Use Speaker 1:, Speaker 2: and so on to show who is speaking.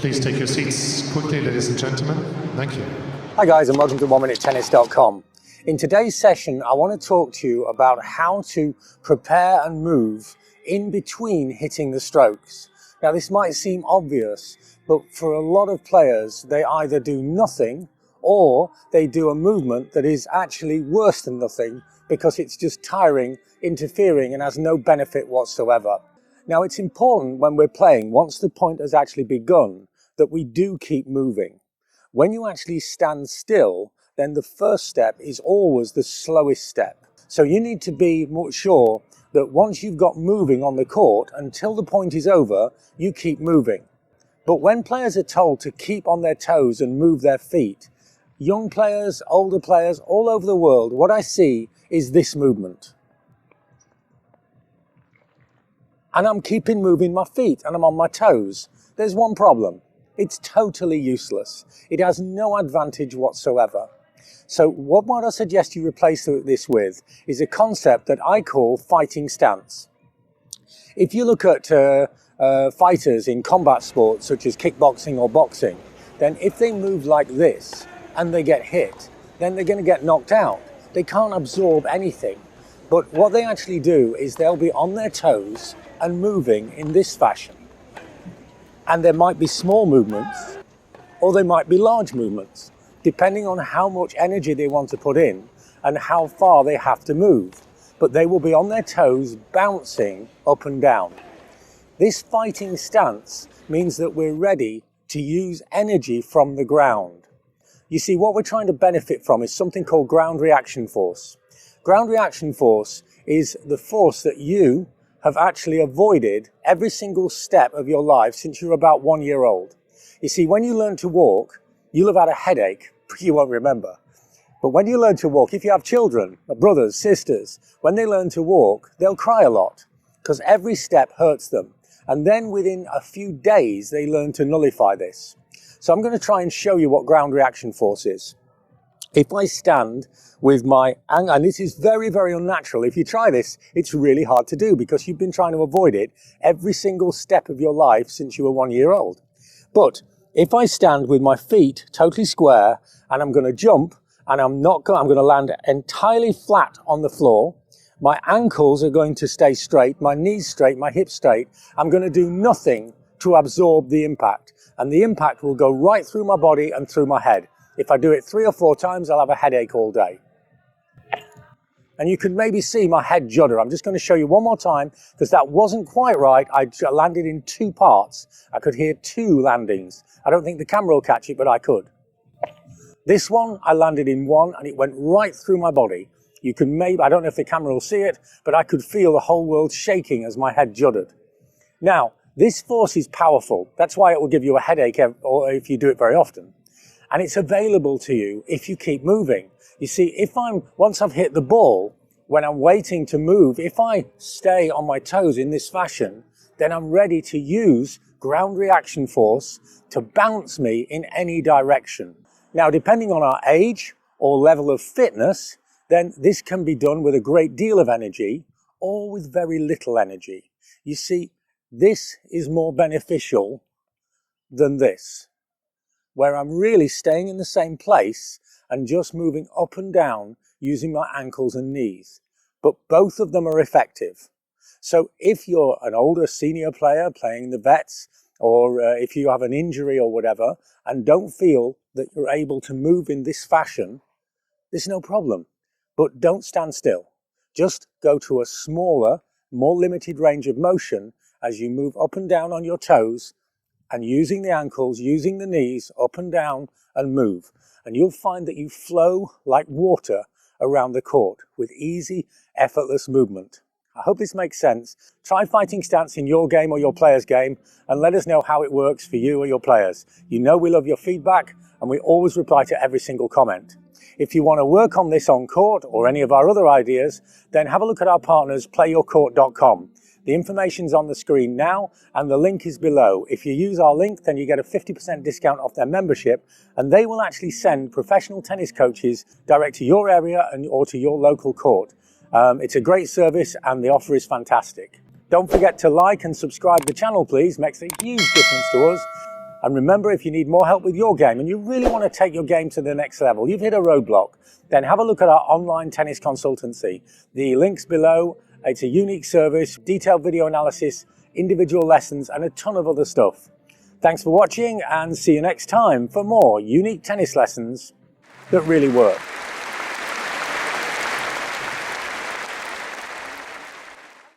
Speaker 1: Please take your seats quickly, ladies and gentlemen. Thank you.
Speaker 2: Hi guys, and welcome to oneminutetennis.com. In today's session, I want to talk to you about how to prepare and move in between hitting the strokes. Now, this might seem obvious, but for a lot of players, they either do nothing or they do a movement that is actually worse than nothing because it's just tiring, interfering, and has no benefit whatsoever. Now, it's important when we're playing, once the point has actually begun, that we do keep moving. When you actually stand still, then the first step is always the slowest step. So you need to be sure that once you've got moving on the court, until the point is over, you keep moving. But when players are told to keep on their toes and move their feet, young players, older players, all over the world, what I see is this movement. And I'm keeping moving my feet and I'm on my toes. There's one problem. It's totally useless. It has no advantage whatsoever. So what I suggest you replace this with is a concept that I call fighting stance. If you look at fighters in combat sports such as kickboxing or boxing, then if they move like this and they get hit, then they're going to get knocked out. They can't absorb anything. But what they actually do is they'll be on their toes and moving in this fashion. And there might be small movements or they might be large movements, depending on how much energy they want to put in and how far they have to move. But they will be on their toes, bouncing up and down. This fighting stance means that we're ready to use energy from the ground. You see, what we're trying to benefit from is something called ground reaction force. Ground reaction force is the force that you have actually avoided every single step of your life since you were about 1 year old. You see, when you learn to walk, you'll have had a headache, but you won't remember. But when you learn to walk, if you have children, brothers, sisters, when they learn to walk, they'll cry a lot because every step hurts them. And then within a few days, they learn to nullify this. So I'm going to try and show you what ground reaction force is. If I stand with my, and this is very, very unnatural. If you try this, it's really hard to do because you've been trying to avoid it every single step of your life since you were 1 year old. But if I stand with my feet totally square and I'm going to jump and I'm going to land entirely flat on the floor, my ankles are going to stay straight, my knees straight, my hips straight. I'm going to do nothing to absorb the impact. And the impact will go right through my body and through my head. If I do it 3 or 4 times, I'll have a headache all day. And you can maybe see my head judder. I'm just going to show you one more time because that wasn't quite right. I landed in 2 parts. I could hear 2 landings. I don't think the camera will catch it, but I could. This one, I landed in 1 and it went right through my body. You can maybe, I don't know if the camera will see it, but I could feel the whole world shaking as my head juddered. Now, this force is powerful. That's why it will give you a headache if you do it very often. And it's available to you if you keep moving. You see, once I've hit the ball, when I'm waiting to move, if I stay on my toes in this fashion, then I'm ready to use ground reaction force to bounce me in any direction. Now, depending on our age or level of fitness, then this can be done with a great deal of energy or with very little energy. You see, this is more beneficial than this, where I'm really staying in the same place and just moving up and down using my ankles and knees. But both of them are effective. So if you're an older senior player playing the vets, or if you have an injury or whatever, and don't feel that you're able to move in this fashion, there's no problem. But don't stand still. Just go to a smaller, more limited range of motion as you move up and down on your toes and using the ankles, using the knees, up and down and move. And you'll find that you flow like water around the court with easy, effortless movement. I hope this makes sense. Try fighting stance in your game or your player's game and let us know how it works for you or your players. You know we love your feedback and we always reply to every single comment. If you want to work on this on court or any of our other ideas, then have a look at our partners, playyourcourt.com. The information's on the screen now and the link is below. If you use our link, then you get a 50% discount off their membership and they will actually send professional tennis coaches direct to your area or to your local court. It's a great service and the offer is fantastic. Don't forget to like and subscribe to the channel, please. Makes a huge difference to us. And remember, if you need more help with your game and you really want to take your game to the next level, you've hit a roadblock, then have a look at our online tennis consultancy. The link's below. It's a unique service, detailed video analysis, individual lessons, and a ton of other stuff. Thanks for watching, and see you next time for more unique tennis lessons that really work.